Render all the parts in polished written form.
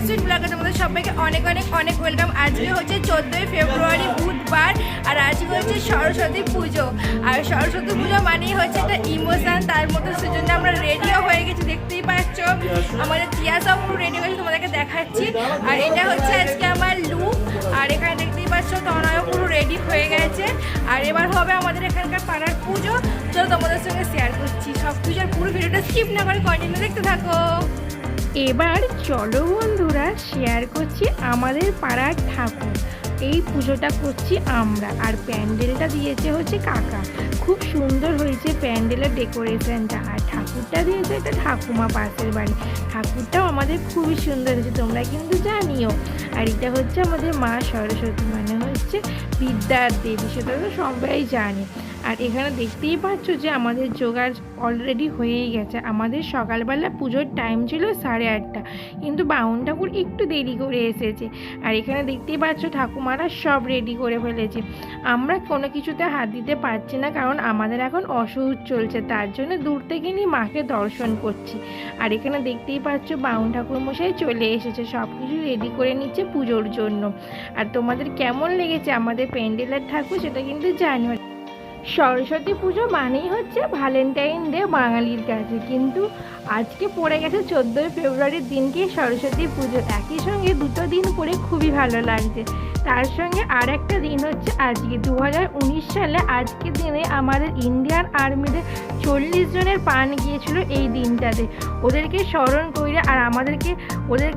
Sweet ব্লগে তোমাদের সবাইকে অনেক অনেক অনেক ওয়েলকাম। আজকে হচ্ছে 14ই ফেব্রুয়ারি বুধবার, আর আজকে হচ্ছে সরস্বতী পুজো। আর সরস্বতী পুজো মানেই হচ্ছে একটা ইমোশন, তার মতো সেজন্য আমরা রেডিও হয়ে গেছি, দেখতেই পাচ্ছ আমাদের টিয়া সব পুরো রেডি হয়েছে, তোমাদেরকে দেখাচ্ছি। আর এটা হচ্ছে আজকে আমার লুক, আর এখানে দেখতেই পাচ্ছ তনয়ও পুরো রেডি হয়ে গেছে। আর এবার হবে আমাদের এখানকার পাড়ার পুজো, চলো তোমাদের সঙ্গে শেয়ার করছি সব কিছু। আর পুরো ভিডিওটা স্কিপ না করে কন্টিনিউ দেখতে থাকো। এবার চলো বন্ধুরা, শেয়ার করছি আমাদের পাড়ার ঠাকুর। এই পুজোটা করছি আমরা, আর প্যান্ডেলটা দিয়েছে হচ্ছে কাকা। খুব সুন্দর হয়েছে প্যান্ডেলের ডেকোরেশনটা, আর ঠাকুরটা দিয়েছে এটা ঠাকুমা পাশের বাড়ি। ঠাকুরটাও আমাদের খুবই সুন্দর হয়েছে, তোমরা কিন্তু জানিও। আর এটা হচ্ছে আমাদের মা সরস্বতী, মানে হচ্ছে বিদ্যার দেবী, সেটা তো সবাই জানে। আর এখানে দেখতেই পাচ্ছ যে আমাদের জোগাড় অলরেডি হয়েই গেছে। আমাদের সকালবেলা পুজোর টাইম ছিল 8:30, কিন্তু বাউন ঠাকুর একটু দেরি করে এসেছে। আর এখানে দেখতেই পাচ্ছ ঠাকুমারা সব রেডি করে ফেলেছে। আমরা কোনো কিছুতে হাত দিতে পারছি না, কারণ আমাদের এখন অসুখ চলছে, তার জন্য দূর থেকে নিয়ে মাকে দর্শন করছি। আর এখানে দেখতেই পাচ্ছ বাউন ঠাকুর মশাই চলে এসেছে, সব কিছু রেডি করে নিচ্ছে পুজোর জন্য। আর তোমাদের কেমন লেগেছে আমাদের প্যান্ডেলের ঠাকুর সেটা কিন্তু জানিও। সরস্বতী পুজো মানেই হচ্ছে ভ্যালেন্টাইন ডে বাঙালির কাছে, কিন্তু আজকে পড়ে গেছে 14ই ফেব্রুয়ারির দিনকে সরস্বতী পুজো। একই সঙ্গে দুটো দিন পড়ে খুবই ভালো লাগছে। তার সঙ্গে আর একটা দিন হচ্ছে আজকে 2019 সালে আজকের দিনে আমাদের ইন্ডিয়ান আর্মিতে 40 জনের প্রাণ গিয়েছিল এই দিনটাতে। ওদেরকে স্মরণ করে আর আমাদেরকে ওদের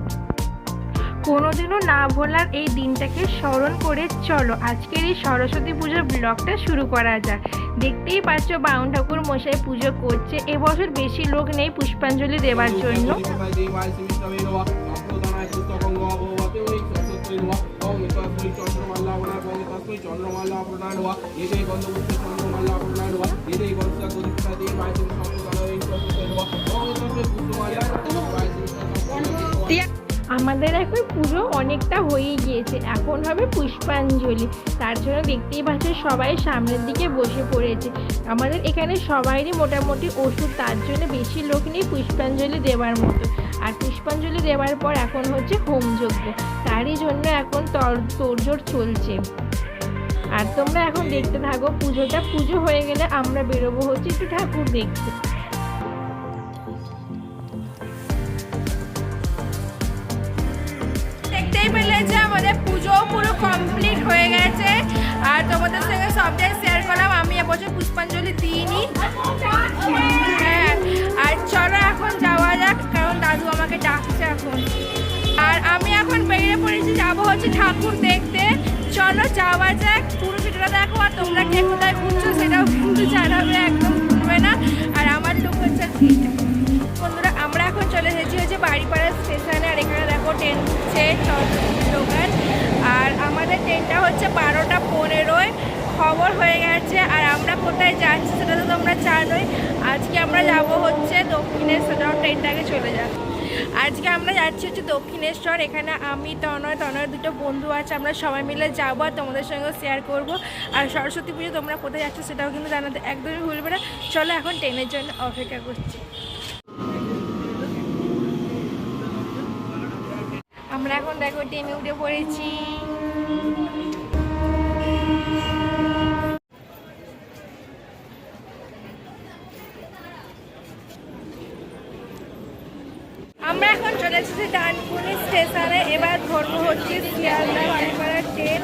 কোনোদিনও না ভোলার এই দিনটাকে স্মরণ করে চলো আজকের এই সরস্বতী পুজোর ব্লগটা শুরু করা যাক। দেখতেই পাচ্ছ বাউন ঠাকুর মশাই পুজো করছে। এবছর বেশি লোক নেই পুষ্পাঞ্জলি দেওয়ার জন্য। আমাদের এখন পুজো অনেকটা হয়েই গিয়েছে, এখন হবে পুষ্পাঞ্জলি। তার জন্য দেখতেই পাচ্ছ সবাই সামনের দিকে বসে পড়েছে। আমাদের এখানে সবাইরই মোটামুটি ওষুধ, তার জন্য বেশি লোক নেই পুষ্পাঞ্জলি দেওয়ার মতো। আর পুষ্পাঞ্জলি দেওয়ার পর এখন হচ্ছে হোমযজ্ঞ, তারই জন্য এখন তোড়জোড় চলছে। আর তোমরা এখন দেখতে থাকো পুজোটা। পুজো হয়ে গেলে আমরা বেরোবো হচ্ছে একটু ঠাকুর দেখতে। আমাদের পুজো পুরো কমপ্লিট হয়ে গেছে, আর তোমাদের সঙ্গে সবটাই শেয়ার করলাম। আমি এবছর পুষ্পাঞ্জলি দিইনি। হ্যাঁ, আর চলো এখন যাওয়া যাক, কারণ দাদু আমাকে ডাকছে এখন। আর আমি এখন বেরিয়ে পড়েছি, যাবো হচ্ছে ঠাকুর দেখতে। চলো যাওয়া যাক, পুরো ভিডিওটা দেখো। আর তোমরা কে কোথায় ঘুরছো সেটাও কিন্তু জানাবে, একদম ভুলবে না। আর আমার লুক হচ্ছে বন্ধুরা, আমরা এখন চলে এসেছি হচ্ছে বাড়িপাড়া স্টেশনে। আর এখানে দেখো ট্রেন দোকান, আর আমাদের ট্রেনটা হচ্ছে 12:15 খবর হয়ে গেছে। আর আমরা কোথায় যাচ্ছি সেটা তো তোমরা জানোই। আজকে আমরা যাব হচ্ছে দক্ষিণেশ্বর, ট্রেনটাকে চলে যাক। আজকে আমরা যাচ্ছি হচ্ছে দক্ষিণেশ্বর। এখানে আমি তনয় দুটো বন্ধু আছে, আমরা সবাই মিলে যাবো আর তোমাদের সঙ্গে শেয়ার করব। আর সরস্বতী পুজো তোমরা কোথায় যাচ্ছ সেটাও কিন্তু জানাতে একদমই ভুলবে না। চলো এখন ট্রেনের জন্য অপেক্ষা করছি। আমরা এখন দেখো ট্রেনে উঠে পড়েছি। আমরা এখন চলে এসেছি ডানকুনি স্টেশনে। এবার ধরবো হচ্ছে শিয়ালদা বাড়িপাড়ার ট্রেন।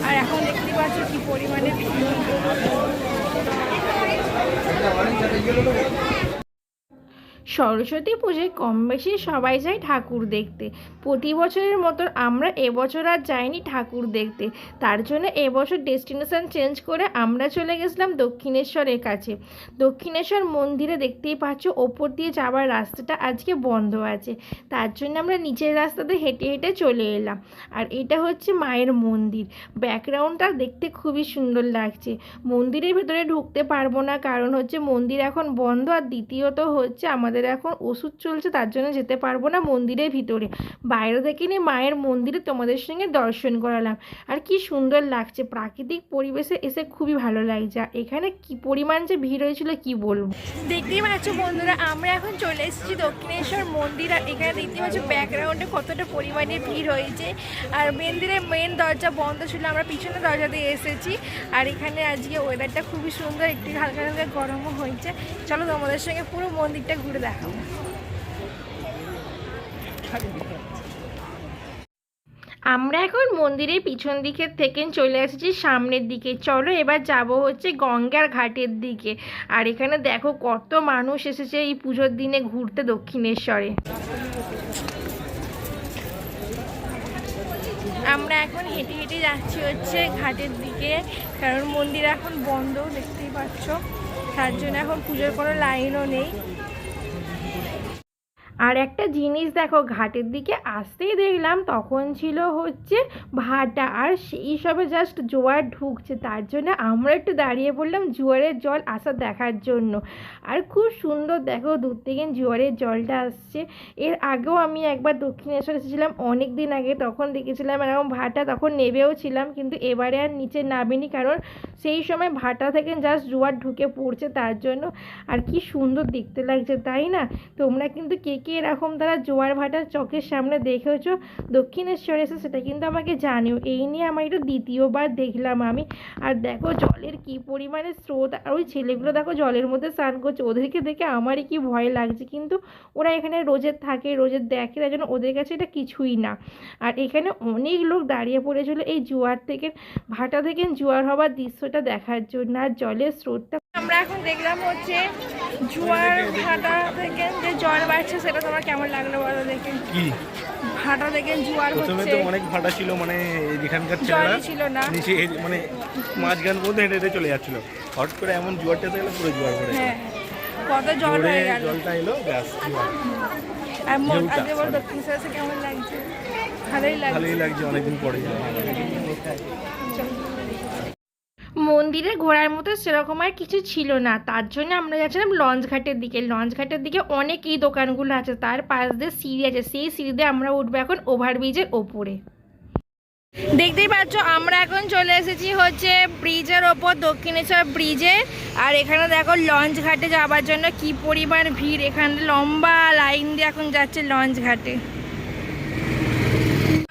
আর এখন দেখতে পাচ্ছ কি পরিমাণে সরস্বতী পুজোয় কম বেশি সবাই যায় ঠাকুর দেখতে। প্রতি বছরের মতন আমরা এবছর আর যাইনি ঠাকুর দেখতে, তার জন্য এবছর ডেস্টিনেশন চেঞ্জ করে আমরা চলে গেছিলাম দক্ষিণেশ্বরের কাছে। দক্ষিণেশ্বর মন্দিরে দেখতেই পাচ্ছ ওপর দিয়ে যাওয়ার রাস্তাটা আজকে বন্ধ আছে, তার জন্য আমরা নিচের রাস্তাতে হেঁটে হেঁটে চলে এলাম। আর এটা হচ্ছে মায়ের মন্দির, ব্যাকগ্রাউন্ডটা দেখতে খুবই সুন্দর লাগছে। মন্দিরের ভেতরে ঢুকতে পারবো না, কারণ হচ্ছে মন্দির এখন বন্ধ। আর দ্বিতীয়ত হচ্ছে আমাদের জয়ের এখন ওষুধ চলছে, তার জন্য যেতে পারবো না মন্দিরের ভিতরে। বাইরে থেকে নিয়ে মায়ের মন্দিরে তোমাদের সঙ্গে দর্শন করালাম। আর কি সুন্দর লাগছে, প্রাকৃতিক পরিবেশে এসে খুবই ভালো লাগছে। এখানে কি পরিমাণ যে ভিড় হয়েছিল কি বলবো। দেখতেই পাচ্ছ বন্ধুরা, আমরা এখন চলে এসেছি দক্ষিণেশ্বর মন্দির। আর এখানে দেখতে পাচ্ছ ব্যাকগ্রাউন্ডে কতটা পরিমাণে ভিড় হয়েছে। আর মন্দিরের মেন দরজা বন্ধ ছিল, আমরা পিছনে দরজা দিয়ে এসেছি। আর এখানে আজকে ওয়েদারটা খুবই সুন্দর, একটু হালকা হালকা গরমও হয়েছে। চলো তোমাদের সঙ্গে পুরো মন্দিরটা ঘুরে দেখাবো। আমরা এখন মন্দিরের পিছন দিকের থেকে চলে এসেছি সামনের দিকে। চলো এবার যাব হচ্ছে গঙ্গার ঘাটের দিকে। আর এখানে দেখো কত মানুষ এসেছে এই পুজোর দিনে ঘুরতে দক্ষিণেশ্বরে। আমরা এখন হেঁটে হেঁটে যাচ্ছি হচ্ছে ঘাটের দিকে, কারণ মন্দির এখন বন্ধ দেখতেই পাচ্ছ, তার জন্য এখন পুজোর কোনো লাইনও নেই। আর একটা জিনিস দেখো, ঘাটের দিকে আসতেই দেখলাম তখন ছিল হচ্ছে ভাটা, আর সেই সবে জাস্ট জোয়ার ঢুকছে, তার জন্য আমরা একটু দাঁড়িয়ে পড়লাম জোয়ারের জল আসা দেখার জন্য। আর খুব সুন্দর দেখো দূর থেকে জোয়ারের জলটা আসছে। এর আগেও আমি একবার দক্ষিণেশ্বর এসেছিলাম অনেক দিন আগে, তখন দেখেছিলাম এরকম ভাটা, তখন নেবেও ছিলাম, কিন্তু এবারে আর নিচে নামিনি, কারণ সেই সময় ভাটা থেকে জাস্ট জোয়ার ঢুকে পড়ছে তার জন্য। আর কি সুন্দর দেখতে লাগছে তাই না? তোমরা কিন্তু কে কে এরকম তারা জোয়ার ভাটার চোখের সামনে দেখেছো দক্ষিণেশ্বরে এসে, সেটা কিন্তু আমাকে জানিও। এই নিয়ে আমার এটা দ্বিতীয়বার দেখলাম আমি। আর দেখো জলের কি পরিমাণে স্রোত, আর ওই ছেলেগুলো দেখো জলের মধ্যে স্নান করছে, ওদেরকে দেখে আমারই কি ভয় লাগছে, কিন্তু ওরা এখানে রোজের থাকে, রোজের দেখে, তাই জন্য ওদের কাছে এটা কিছুই না। আর এখানে অনেক লোক দাঁড়িয়ে পড়েছিল এই জোয়ার থেকে, ভাটা থেকে জোয়ার হওয়ার দৃশ্যটা দেখার জন্য। আর জলের স্রোতটা আমরা এখন দেখলাম হচ্ছে জোয়ার ভাটা থেকে যে জল বাড়ছে, সেটা তোমার কেমন লাগলো বলো দেখে? কি ভাটা থেকে জোয়ার হচ্ছে? প্রথমে তো অনেক ভাটা ছিল, মানে এখানকার ছেলেরা ছিল না, নিচে মানে মাঝখান পর্যন্ত হেঁটে হেঁটে চলে যাচ্ছিল, হট করে এমন জোয়ারটা এলো পুরো জোয়ার পড়ে। হ্যাঁ, কত জল হয়ে গেল, জলটা এলো ব্যাস। আর আজকে বল দক্ষিণেশ্বর এসে কেমন লাগছে? ভালোই লাগছে, অনেকদিন পরে মন্দিরে ঘোরার মতো সেরকম আর কিছু ছিল না, তার জন্য আমরা যাচ্ছিলাম লঞ্চ ঘাটের দিকে। লঞ্চ ঘাটের দিকে অনেকই দোকানগুলো আছে, তার পাশ দিয়ে সিঁড়ি আছে, সেই সিঁড়িতে আমরা উঠবো এখন ওভারব্রিজের ওপরে। দেখতেই পাচ্ছ আমরা এখন চলে এসেছি হচ্ছে ব্রিজের ওপর, দক্ষিণেশ্বর ব্রিজে। আর এখানে দেখো লঞ্চ ঘাটে যাওয়ার জন্য কি পরিমাণ ভিড়, এখানে লম্বা লাইন দিয়ে এখন যাচ্ছে লঞ্চ ঘাটে।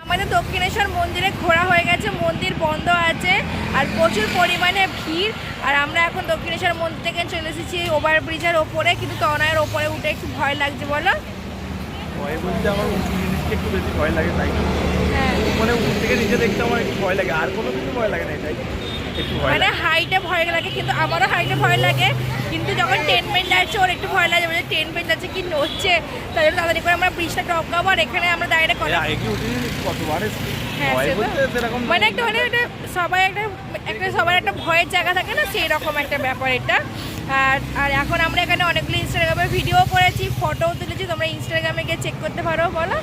আমাদের দক্ষিণেশ্বর মন্দিরে ঘোরা হয়ে গেছে, মন্দির বন্ধ আছে আর প্রচুর পরিমাণে ভিড়। আর আমরা এখন দক্ষিণেশ্বর মন্দির থেকে চলে এসেছি ওভারব্রিজের ওপরে, কিন্তু তনয়ের ওপরে উঠে একটু ভয় লাগছে। বলো ভয় বলতে আমার উঁচু জিনিসটা একটু বেশি ভয় লাগে, তাই হ্যাঁ, মানে উপর থেকে নিচে দেখতে আমার একটু ভয় লাগে, আর কোনো কিছু ভয় লাগে না, এটাই একটু ভয় মানে হাইটে ভয় লাগে। কিন্তু আমারও হাইটে ভয় লাগে, কিন্তু যখন ট্রেনমেন্ট যাচ্ছে ওর একটু ভয় লাগে, মানে ট্রেনমেন্ট যাচ্ছে কি নড়ছে, তাই জন্য তাড়াতাড়ি করে আমরা ব্রিজটা টপকাবো। আর এখানে আমরা ডাইরেক্ট হ্যাঁ, মানে একটা মানে এটা সবাই সবার একটা ভয়ের জায়গা থাকে না, সেই রকম একটা ব্যাপার এটা। আর এখন আমরা এখানে অনেকগুলো ইনস্টাগ্রামে ভিডিও করেছি, ফটোও তুলেছি, তোমরা ইনস্টাগ্রামে গিয়ে চেক করতে পারো। বলো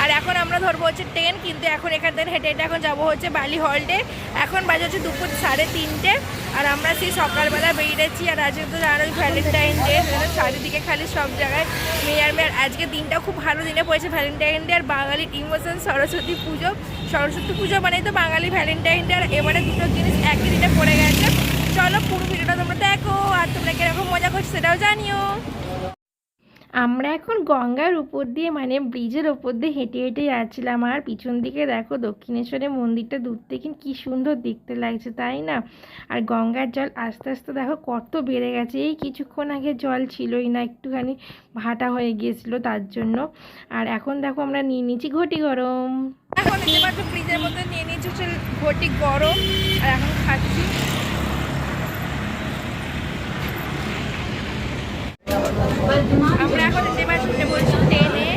আর এখন আমরা ধরবো হচ্ছে ট্রেন, কিন্তু এখন এখান থেকে হেঁটে হেঁটে এখন যাবো হচ্ছে বালি হল্টে। এখন বাজে হচ্ছে দুপুর 3:30, আর আমরা সেই সকালবেলা বেরিয়েছি। আর আজকে তো জানো ভ্যালেন্টাইন ডে, চারিদিকে খালি সব জায়গায় মেয়ে আর মেয়ে। আজকে দিনটা খুব ভালো দিনে পড়েছে, ভ্যালেন্টাইন ডে আর বাঙালির ইমোশন সরস্বতী পুজো। সরস্বতী পুজো মানেই তো বাঙালি ভ্যালেন্টাইন ডে, আর এবারে দুটো জিনিস একই দিনে পড়ে গেছে। চলো পুরো ভিডিওটা তোমরা দেখো, আর তোমরা কিরকম মজা করছো সেটাও জানিও। আমরা এখন গঙ্গার উপর দিয়ে মানে ব্রিজের ওপর দিয়ে হেঁটে হেঁটে যাচ্ছিলাম। আর পিছন দিকে দেখো দক্ষিণেশ্বরের মন্দিরটা দূর থেকে কি সুন্দর দেখতে লাগছে তাই না? আর গঙ্গার জল আস্তে আস্তে দেখো কত বেড়ে গেছে, এই কিছুক্ষণ আগে জল ছিলই না, একটুখানি ভাটা হয়ে গিয়েছিল তার জন্য। আর এখন দেখো আমরা নিয়ে নিয়েছি ঘটি গরম, এখন ব্রিজের মধ্যে নিয়ে নিয়েছি ঘটি গরম, আর এখন খাচ্ছি। আমরা এখন এবার শুনতে বলছি ট্রেনে,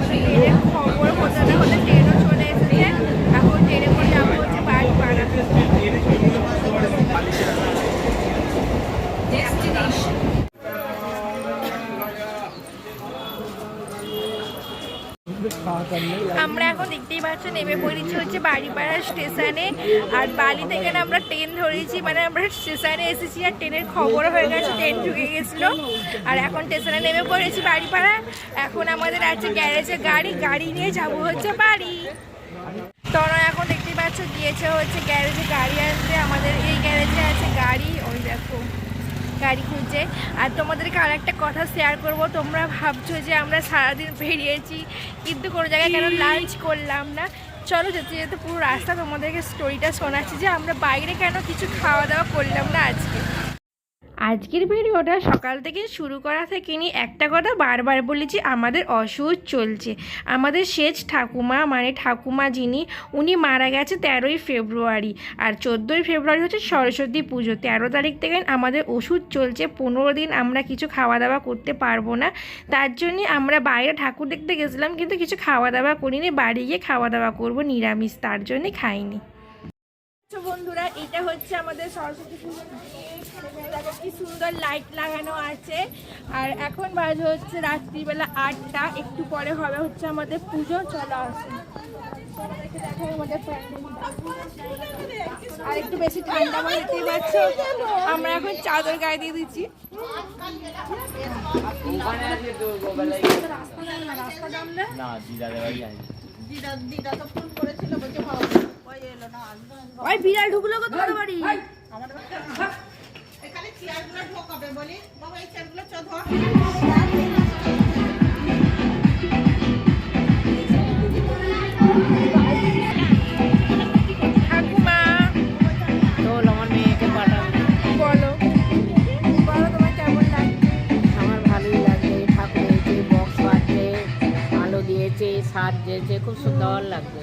ট্রেনের খবর হতে না হতে ট্রেনও চলে এসেছে। এখন ট্রেনে করে যাবো হচ্ছে বাড়ি আমরা এখন দেখতেই পাচ্ছ নেমে পড়েছি হচ্ছে বাড়িপাড়া স্টেশনে। আর বালি থেকে না আমরা ট্রেন ধরেছি, মানে আমরা স্টেশনে এসেছি আর ট্রেনের খবরও হয়ে গেছে, ট্রেন ঢুকে গেছিলো। আর এখন স্টেশনে নেমে পড়েছি বাড়িপাড়া। এখন আমাদের আছে গ্যারেজে গাড়ি নিয়ে যাবো হচ্ছে বাড়ি। তোরা এখন দেখতেই পাচ্ছ গিয়েছে হচ্ছে গ্যারেজে গাড়ি আনতে। আমাদের এই গ্যারেজে আছে গাড়ি, ওই দেখো গাড়ি খুঁজছে। আর তোমাদেরকে আর একটা কথা শেয়ার করব। তোমরা ভাবছো যে আমরা সারাদিন বেরিয়েছি কিন্তু কোনো জায়গায় কেন লাঞ্চ করলাম না। চলো যেতে যেতে পুরো রাস্তা তোমাদেরকে স্টোরিটা শোনাচ্ছি যে আমরা বাইরে কেন কিছু খাওয়া দাওয়া করলাম না আজকে। আজকের ভিডিওটা সকাল থেকে শুরু করা থেকে নিয়ে একটা কথা বারবার বলেছি, আমাদের অসুখ চলছে। আমাদের সেচ ঠাকুমা, মানে ঠাকুমা যিনি, উনি মারা গেছে 13ই ফেব্রুয়ারি। আর 14ই ফেব্রুয়ারি হচ্ছে সরস্বতী পুজো। 13 তারিখ থেকে আমাদের ওষুধ চলছে, 15 দিন আমরা কিছু খাওয়া দাওয়া করতে পারবো না। তার জন্যে আমরা বাইরে ঠাকুর দেখতে গেছিলাম কিন্তু কিছু খাওয়া দাওয়া করিনি, বাড়ি গিয়ে খাওয়া দাওয়া করবো নিরামিষ, তার জন্যে খাইনি। বন্ধুরা এটা হচ্ছে আমাদের সরস্বতী পুজো, দেখো কি সুন্দর লাইট লাগানো আছে। আর এখন বাজে হচ্ছে রাত্রিবেলা 8টা, একটু পরে হবে হচ্ছে আমাদের পুজো। চলো আসুন আর একটু বেশি ঠান্ডা মানে দেখতেই পাচ্ছ আমরা এখন চাদর গায়ে দিয়ে দিচ্ছি। ওই বিড়াল ঢুকলো কত বাড়ি এখানে চেয়ারগুলো ঢোকাবে বলি বাবা, এই চেয়ারগুলো চ ধর। ঠাকুমা তোল আমার মেয়েকে পাঠাবে, বলো বলো তোমার কেমন লাগছে? আমার ভালোই লাগছে। ঠাকুর হয়েছে, বক্স বাজছে, আলো দিয়েছে, সাজ দিয়েছে, খুব সুন্দর লাগছে।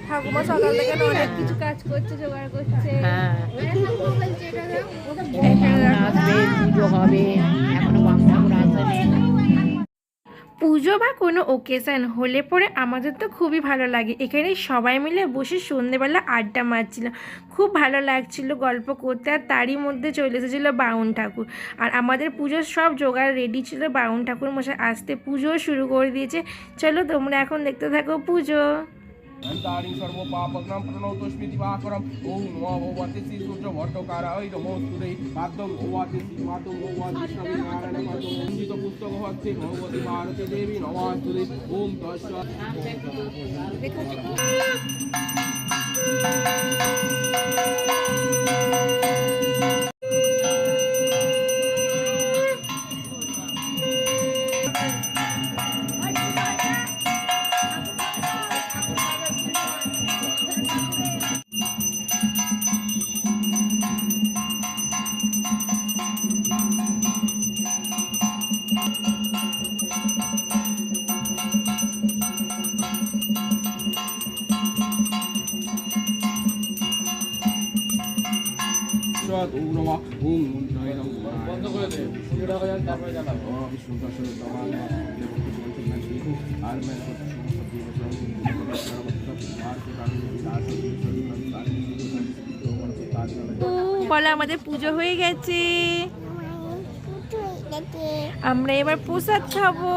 ঠাকুমা সকাল থেকে অনেক কিছু কাজ করছে, জোগাড় করছে। হ্যাঁ আসবে, পুজো হবে, এখনো বাম ঠাকুর আসেনি। পুজো বা কোনো ওকেশন হলে পরে আমাদের তো খুবই ভালো লাগে। এখানে সবাই মিলে বসে সন্ধ্যেবেলা আড্ডা মারছিল, খুব ভালো লাগছিল গল্প করতে। আর তারই মধ্যে চলে এসেছিলো বাউন ঠাকুর। আর আমাদের পুজোর সব জোগাড় রেডি ছিল, বাউন ঠাকুর মশাই আসতে পুজোও শুরু করে দিয়েছে। চলো তোমরা এখন দেখতে থাকো পুজো। अंतारिं सर्वो पापग्नं प्रणोतोऽस्मि दिवाकरम् ॐ नमो भगवते श्रीसूर्यभट्टकाराय नमोस्तुते पाद्यं भगवते श्रीमातं भगवते विष्णुनारायण पादं वन्दित पुस्तकहस्ते भगवती भारती देवी नमोस्तुते ॐ तस्मात्। বন্ধ করে দে, শুরুটা হয়ে যাক তারপরে জানাবো। বলো আমাদের পুজো হয়ে গেছে, আমরা এবার প্রসাদ খাবো।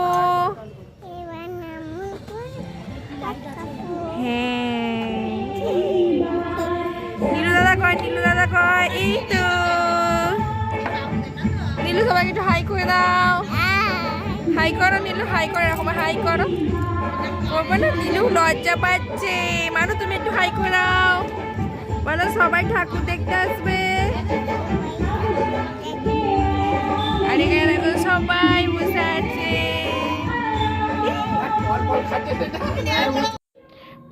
হ্যাঁ নীলু দাদা কয়, নীলু দাদা কয়, এই তো নীলু সবাইকে একটু হাই করে দাও। হাই করো নীলু, হাই করো, এরকম হাই করো। করবো না, নীলু লজ্জা পাচ্ছে। মানু তুমি একটু হাই করে দাও, বলো সবাই ঠাকুর দেখতে আসবে। আর এখানে দেখো সবাই বসে আছে।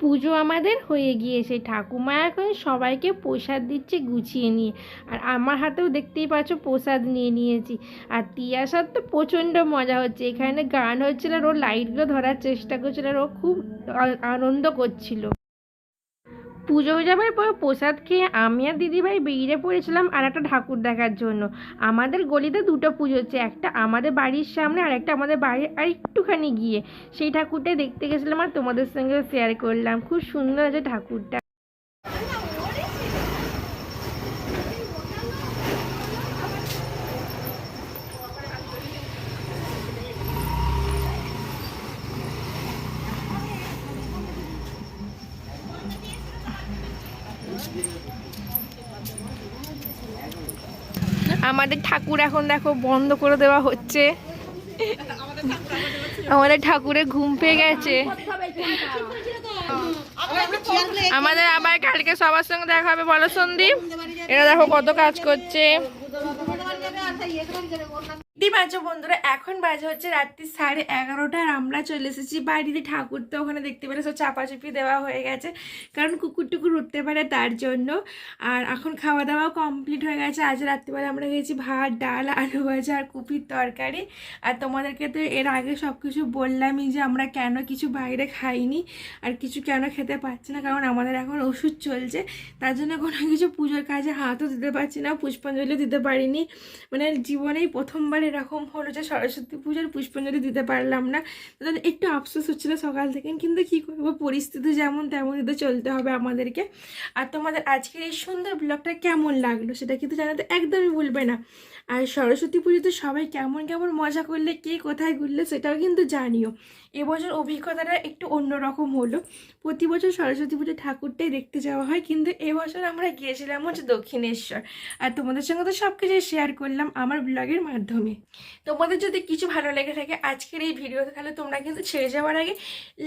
পুজো আমাদের হয়ে গিয়েছে, ঠাকুমা এখন সবাইকে প্রসাদ দিচ্ছে গুছিয়ে নিয়ে। আর আমার হাতেও দেখতেই পাচ্ছ প্রসাদ নিয়ে নিয়েছি। আর তিয়াসার তো প্রচণ্ড মজা হচ্ছে, এখানে গান হচ্ছিল, আর ও লাইটগুলো ধরার চেষ্টা করছিল, আর ও খুব আনন্দ করছিল। পুজো হয়ে যাবার পর প্রসাদ খেয়ে আমি আর দিদিভাই বেরিয়ে পড়েছিলাম আর একটা ঠাকুর দেখার জন্য। আমাদের গলিতে দুটো পুজো হচ্ছে, একটা আমাদের বাড়ির সামনে আর একটা আমাদের বাড়ির আর একটুখানি গিয়ে। সেই ঠাকুরটাই দেখতে গেছিলাম আর তোমাদের সঙ্গে শেয়ার করলাম। খুব সুন্দর আছে ঠাকুরটা। আমাদের ঠাকুর এখন দেখো বন্ধ করে দেওয়া হচ্ছে। আমাদের ঠাকুরের ঘুম পেয়ে গেছে। আমাদের আবার কালকে সবার সঙ্গে দেখা হবে, বলো সন্দীপ। এরা দেখো কত কাজ করছে। আচ্ছা বন্ধুরা, এখন বাজে হচ্ছে রাত্রি 11:30 আর আমরা চলে এসেছি বাড়িতে। ঠাকুর তো ওখানে দেখতে পেলে সব চাপাচাপি দেওয়া হয়ে গেছে, কারণ কুকুর টুকুর উঠতে পারে তার জন্য। আর এখন খাওয়া দাওয়াও কমপ্লিট হয়ে গেছে। আজ রাত্রিবেলা আমরা খেয়েছি ভাত, ডাল, আলু ভাজা আর কপির তরকারি। আর তোমাদেরকে তো এর আগে সব কিছু বললামই যে আমরা কেন কিছু বাইরে খাইনি আর কিছু কেন খেতে পারছি না, কারণ আমাদের এখন ওষুধ চলছে, তার জন্য কোনো কিছু পুজোর কাজে হাতও দিতে পারছি না, পুষ্পাঞ্জলি দিতে পারিনি। মানে জীবনেই প্রথমবার এরকম হলো যে সরস্বতী পুজোর পুষ্পাঞ্জলি দিতে পারলাম না। তাহলে একটু আফসোস হচ্ছিলো সকাল থেকে, কিন্তু কী করবো, পরিস্থিতি যেমন তেমনই তো চলতে হবে আমাদেরকে। আর তোমাদের আজকের এই সুন্দর ব্লগটা কেমন লাগলো সেটা কিন্তু জানাতে একদমই ভুলবে না। আর সরস্বতী পুজোতে সবাই কেমন কেমন মজা করলে, কে কোথায় ঘুরলে সেটাও কিন্তু জানিও। এবছর অভিজ্ঞতাটা একটু অন্যরকম হলো। প্রতি বছর সরস্বতী পুজো ঠাকুরটাই দেখতে যাওয়া হয়, কিন্তু এবছর আমরা গিয়েছিলাম হচ্ছে দক্ষিণেশ্বর। আর তোমাদের সঙ্গে তো সব কিছু শেয়ার করলাম আমার ব্লগের মাধ্যমে। তোমাদের যদি কিছু ভালো লেগে থাকে আজকের এই ভিডিওতে, তাহলে তোমরা কিন্তু ছেড়ে যাওয়ার আগে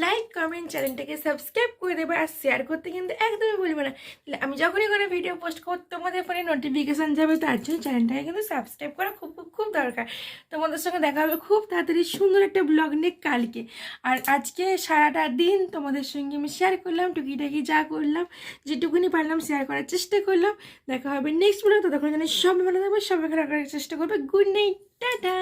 লাইক, কমেন্ট, চ্যানেলটাকে সাবস্ক্রাইব করে দেবে। আর শেয়ার করতে কিন্তু একদমই ভুলবে না। তাহলে আমি যখনই কোনো ভিডিও পোস্ট করবো তোমাদের ফোনে নোটিফিকেশান যাবে, তার জন্য চ্যানেলটাকে কিন্তু সাবস্ক্রাইব করা খুব খুব খুব দরকার। তোমাদের সঙ্গে দেখা হবে খুব তাড়াতাড়ি সুন্দর একটা ব্লগ নিয়ে কালকে। আর আজকে সারাটা দিন তোমাদের সঙ্গে আমি শেয়ার করলাম টুকিটাকি যা করলাম, যেটুকুনি পারলাম শেয়ার করার চেষ্টা করলাম। দেখা হবে নেক্সট ব্লগ। ততক্ষণ জানি সবাই ভালো থাকবে, সবাই খারাপ করার চেষ্টা করবে। Good night, tata.